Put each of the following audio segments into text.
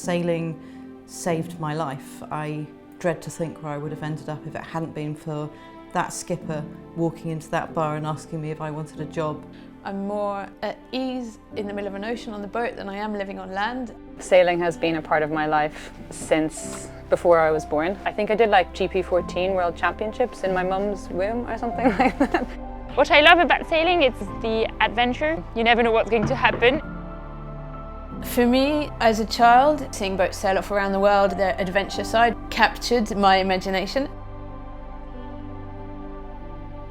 Sailing saved my life. I dread to think where I would have ended up if it hadn't been for that skipper walking into that bar and asking me if I wanted a job. I'm more at ease in the middle of an ocean on the boat than I am living on land. Sailing has been a part of my life since before I was born. I think I did like GP14 World Championships in my mum's womb or something like that. What I love about sailing is the adventure. You never know what's going to happen. For me, as a child, seeing boats sail off around the world, their adventure side captured my imagination.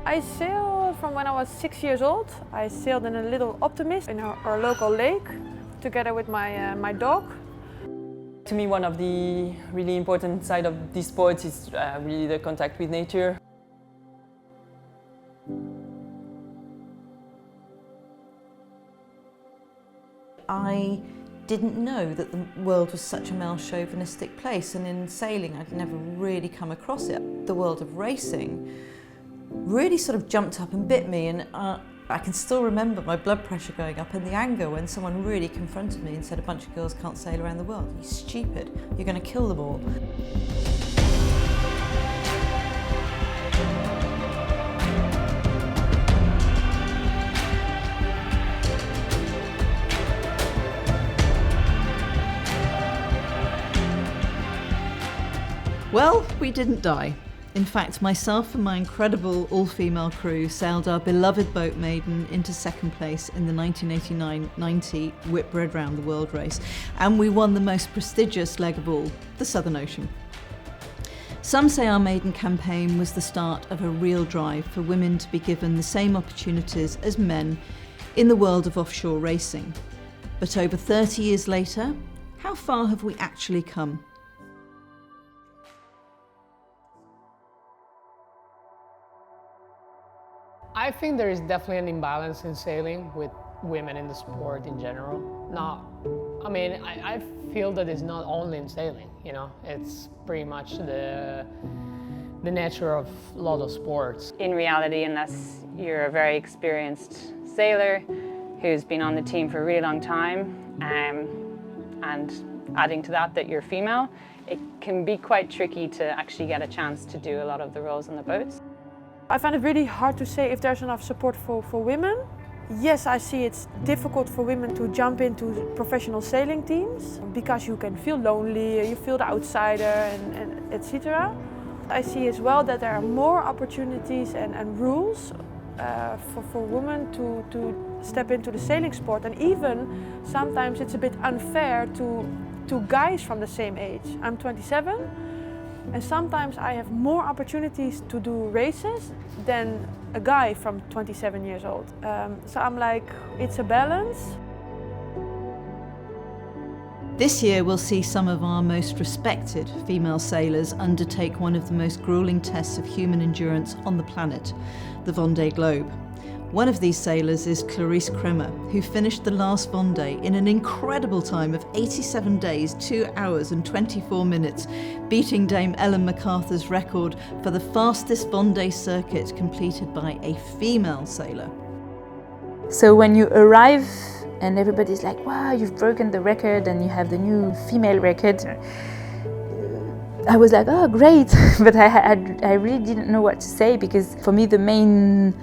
I sailed from when I was 6 years old. I sailed in a little Optimist in our local lake, together with my dog. To me, one of the really important side of this sport is really the contact with nature. I didn't know that the world was such a male chauvinistic place, and in sailing I'd never really come across it. The world of racing really sort of jumped up and bit me, and I can still remember my blood pressure going up and the anger when someone really confronted me and said a bunch of girls can't sail around the world. You're stupid, you're going to kill them all. Well, we didn't die. In fact, myself and my incredible all-female crew sailed our beloved boat Maiden into second place in the 1989-90 Whitbread Round the World race, and we won the most prestigious leg of all, the Southern Ocean. Some say our maiden campaign was the start of a real drive for women to be given the same opportunities as men in the world of offshore racing. But over 30 years later, how far have we actually come? I think there is definitely an imbalance in sailing with women in the sport in general. I feel that it's not only in sailing, you know, it's pretty much the nature of a lot of sports. In reality, unless you're a very experienced sailor who's been on the team for a really long time, and adding to that you're female, it can be quite tricky to actually get a chance to do a lot of the roles on the boats. I find it really hard to say if there's enough support for women. Yes, I see it's difficult for women to jump into professional sailing teams because you can feel lonely, you feel the outsider, and etc. I see as well that there are more opportunities and rules for women to step into the sailing sport, and even sometimes it's a bit unfair to guys from the same age. I'm 27. And sometimes I have more opportunities to do races than a guy from 27 years old. So I'm like, it's a balance. This year we'll see some of our most respected female sailors undertake one of the most gruelling tests of human endurance on the planet, the Vendée Globe. One of these sailors is Clarisse Kremer, who finished the last Vendée in an incredible time of 87 days, 2 hours and 24 minutes, beating Dame Ellen MacArthur's record for the fastest Vendée circuit completed by a female sailor. So when you arrive and everybody's like, wow, you've broken the record and you have the new female record, I was like, oh, great, but I really didn't know what to say, because for me the main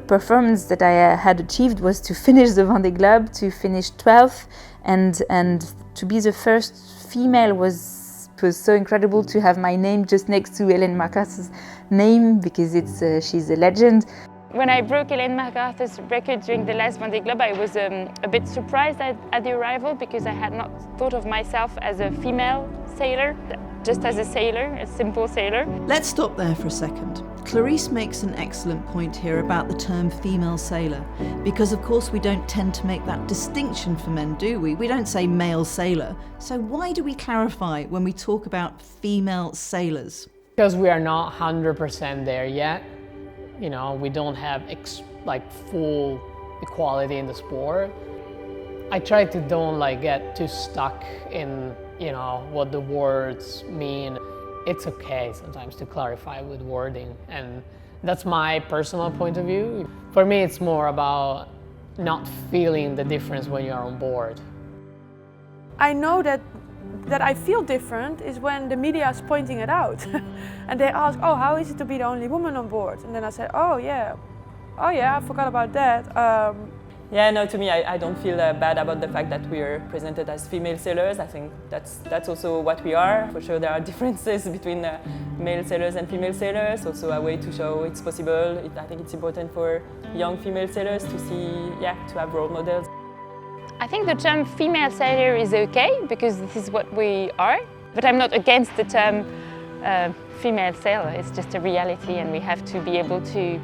performance that I had achieved was to finish the Vendée Globe, to finish 12th, and to be the first female was so incredible, to have my name just next to Ellen MacArthur's name, because she's a legend. When I broke Ellen MacArthur's record during the last Vendée Globe, I was a bit surprised at the arrival, because I had not thought of myself as a female sailor, just as a sailor, a simple sailor. Let's stop there for a second. Clarisse makes an excellent point here about the term female sailor, because of course we don't tend to make that distinction for men, do we? We don't say male sailor. So why do we clarify when we talk about female sailors? Because we are not 100% there yet. You know, we don't have full equality in the sport. I try to don't get too stuck in, you know, what the words mean. It's okay sometimes to clarify with wording, and that's my personal point of view. For me, it's more about not feeling the difference when you're on board. I know that that I feel different is when the media is pointing it out. And they ask, oh, how is it to be the only woman on board? And then I say, oh yeah, I forgot about that. Yeah, no, to me, I don't feel bad about the fact that we are presented as female sailors. I think that's also what we are. For sure, there are differences between male sailors and female sailors. Also a way to show it's possible. I think it's important for young female sailors to see, to have role models. I think the term female sailor is okay because this is what we are, but I'm not against the term female sailor. It's just a reality and we have to be able to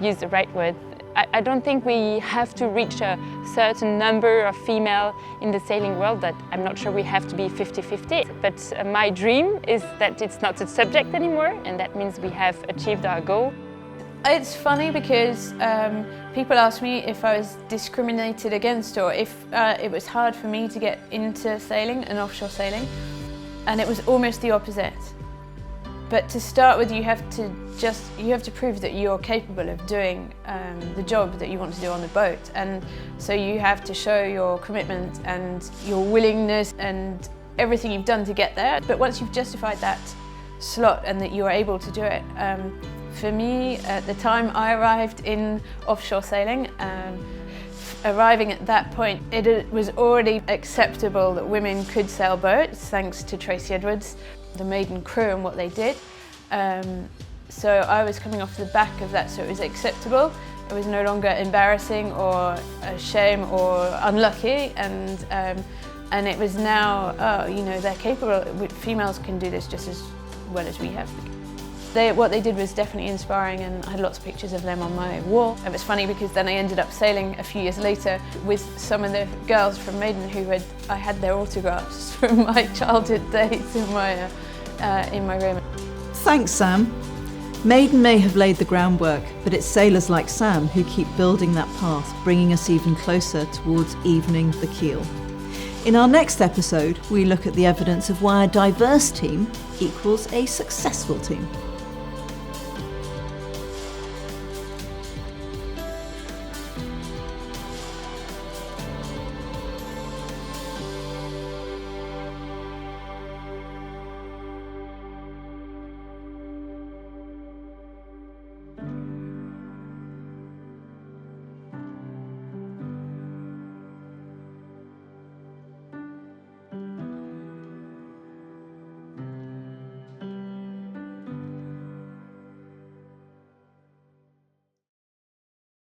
use the right word. I don't think we have to reach a certain number of female in the sailing world. That I'm not sure we have to be 50-50, but my dream is that it's not a subject anymore, and that means we have achieved our goal. It's funny because people ask me if I was discriminated against or if it was hard for me to get into sailing and offshore sailing, and it was almost the opposite. But to start with, you have to prove that you're capable of doing the job that you want to do on the boat, and so you have to show your commitment and your willingness and everything you've done to get there. But once you've justified that slot and that you are able to do it, for me, at the time I arrived in offshore sailing, arriving at that point, it was already acceptable that women could sail boats, thanks to Tracy Edwards, the maiden crew and what they did. So I was coming off the back of that, so it was acceptable. It was no longer embarrassing or a shame or unlucky, and it was now, oh, you know, they're capable. Females can do this just as well as we have. What they did was definitely inspiring, and I had lots of pictures of them on my wall. It was funny because then I ended up sailing a few years later with some of the girls from Maiden I had their autographs from my childhood days in my room. Thanks, Sam. Maiden may have laid the groundwork, but it's sailors like Sam who keep building that path, bringing us even closer towards Evening the Keel. In our next episode, we look at the evidence of why a diverse team equals a successful team.